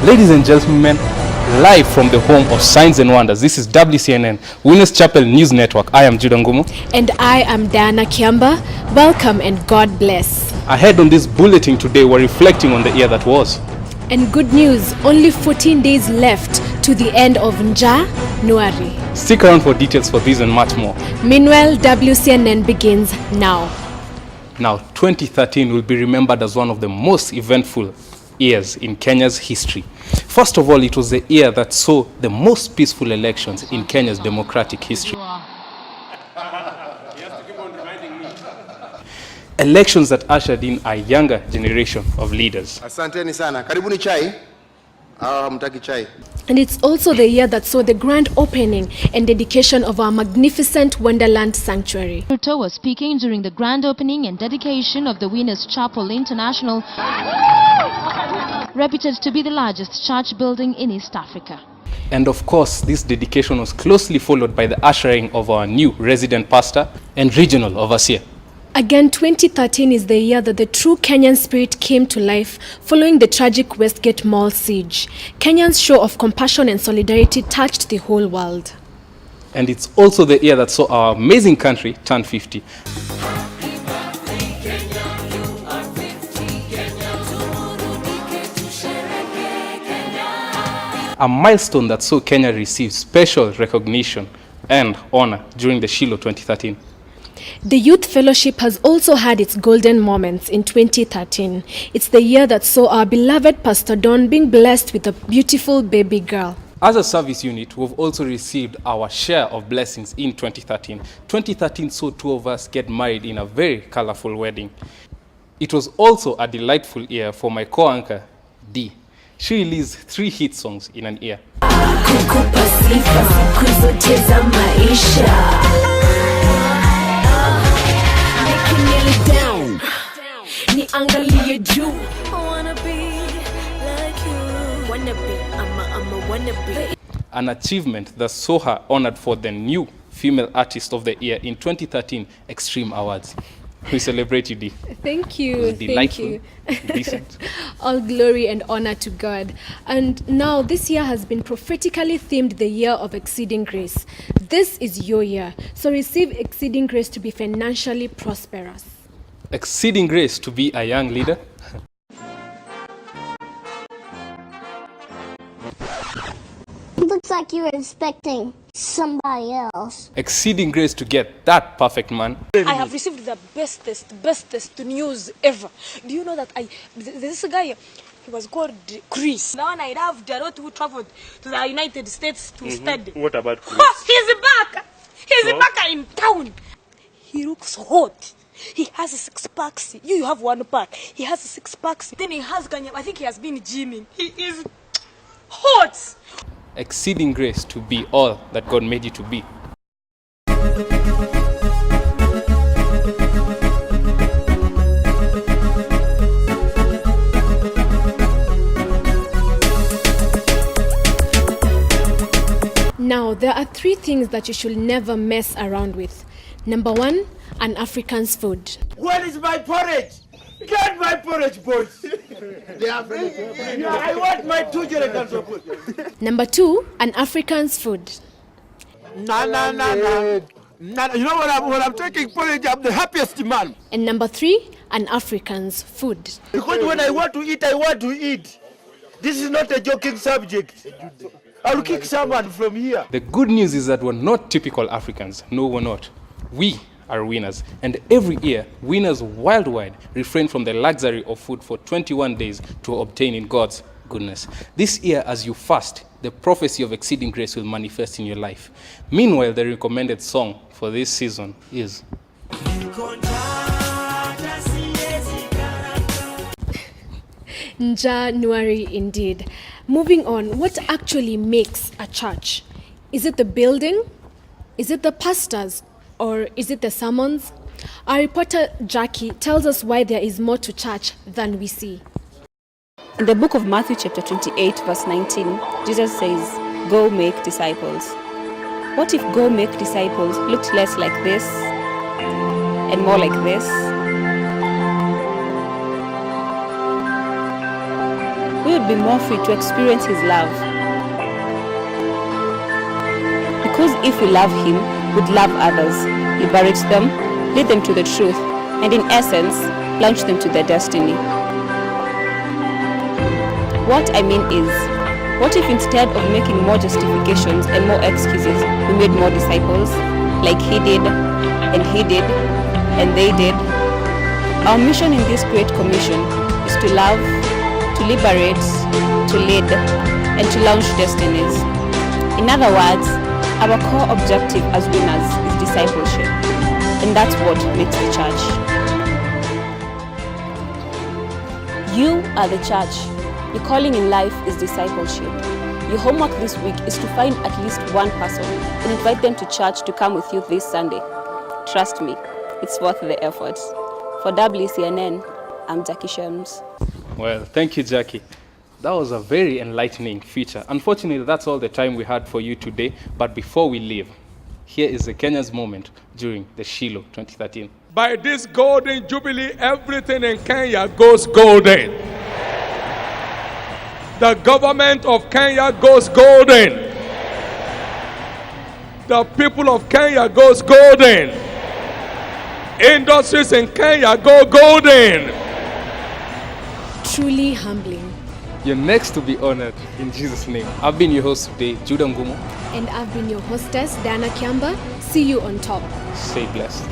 Ladies and gentlemen, live from the home of Signs and Wonders, this is Wcnn, Winners Chapel News Network. I am Judah Ngumu. And I am Diana Kiamba. Welcome and God bless. Ahead on this bulletin today, we're reflecting on the year that was. And good news, only 14 days left to the end of January. Stick around for details for this and much more. Meanwhile, WCNN begins now. Now, 2013 will be remembered as one of the most eventful years in Kenya's history. First of all, it was the year that saw the most peaceful elections in Kenya's democratic history. Elections that ushered in a younger generation of leaders. Asanteni sana. Karibuni chai. Mtaki chai. And it's also the year that saw the grand opening and dedication of our magnificent Wonderland Sanctuary. Ruto was speaking during the grand opening and dedication of the Winners Chapel International, reputed to be the largest church building in East Africa. And of course, this dedication was closely followed by the ushering of our new resident pastor and regional overseer. Again, 2013 is the year that the true Kenyan spirit came to life following the tragic Westgate Mall siege. Kenya's show of compassion and solidarity touched the whole world. And it's also the year that saw our amazing country turn 50. A milestone that saw Kenya receive special recognition and honor during the Shiloh 2013. The Youth Fellowship has also had its golden moments in 2013. It's the year that saw our beloved Pastor Don being blessed with a beautiful baby girl. As a service unit, we've also received our share of blessings in 2013. 2013 saw two of us get married in a very colorful wedding. It was also a delightful year for my co-anchor, Dee. She released 3 hit songs in an year. An achievement that saw her honored for the new Female Artist of the Year in 2013 Extreme Awards. We celebrate you, Dee. Thank you. It was delightful, Thank you. decent. All glory and honor to God. And now this year has been prophetically themed the year of exceeding grace. This is your year. So receive exceeding grace to be financially prosperous. Exceeding grace to be a young leader. Looks like you're expecting somebody else. Exceeding grace to get that perfect man. I have received the bestest news ever. Do you know that this guy, he was called Chris. The one I loved a lot, who traveled to the United States to study. What about Chris? Oh, he's back! He's back in town. He looks hot. He has a 6-pack. You have 1 pack. He has a 6-pack. Then he has I think he has been gymming. He is hot. Exceeding grace to be all that God made you to be. Now, there are 3 things that you should never mess around with. Number 1, an African's food. Where is my porridge? Get my porridge, boys. I want my 2 jerrycans of food. Number 2, an African's food. No. You know when I'm taking porridge, I'm the happiest man. And number 3, an African's food. Because when I want to eat, I want to eat. This is not a joking subject. I'll kick someone from here. The good news is that we're not typical Africans. No, we're not. We are winners. And every year, winners worldwide refrain from the luxury of food for 21 days to obtain in God's goodness. This year, as you fast, the prophecy of exceeding grace will manifest in your life. Meanwhile, the recommended song for this season is January indeed. Moving on, what actually makes a church? Is it the building? Is it the pastors? Or is it the sermons? Our reporter Jackie tells us why there is more to church than we see. In the book of Matthew chapter 28 verse 19, Jesus says, "Go make disciples." What if go make disciples looked less like this and more like this? We would be more free to experience His love. Because if we love Him, we'd love others, liberate them, lead them to the truth, and in essence, launch them to their destiny. What I mean is, what if instead of making more justifications and more excuses, we made more disciples, like He did, and He did, and they did? Our mission in this Great Commission is to love, to liberate, to lead, and to launch destinies. In other words, our core objective as winners is discipleship, and that's what makes the church. You are the church. Your calling in life is discipleship. Your homework this week is to find at least one person and invite them to church to come with you this Sunday. Trust me, it's worth the effort. For Wcnn, I'm Jackie Shems. Well, thank you, Jackie. That was a very enlightening feature. Unfortunately, that's all the time we had for you today. But before we leave, here is the Kenya's moment during the Shiloh 2013. By this golden jubilee, everything in Kenya goes golden. The government of Kenya goes golden. The people of Kenya goes golden. Industries in Kenya go golden. Truly humbling. You're next to be honored in Jesus' name. I've been your host today, Judah Ngumo. And I've been your hostess, Diana Kiamba. See you on top. Stay blessed.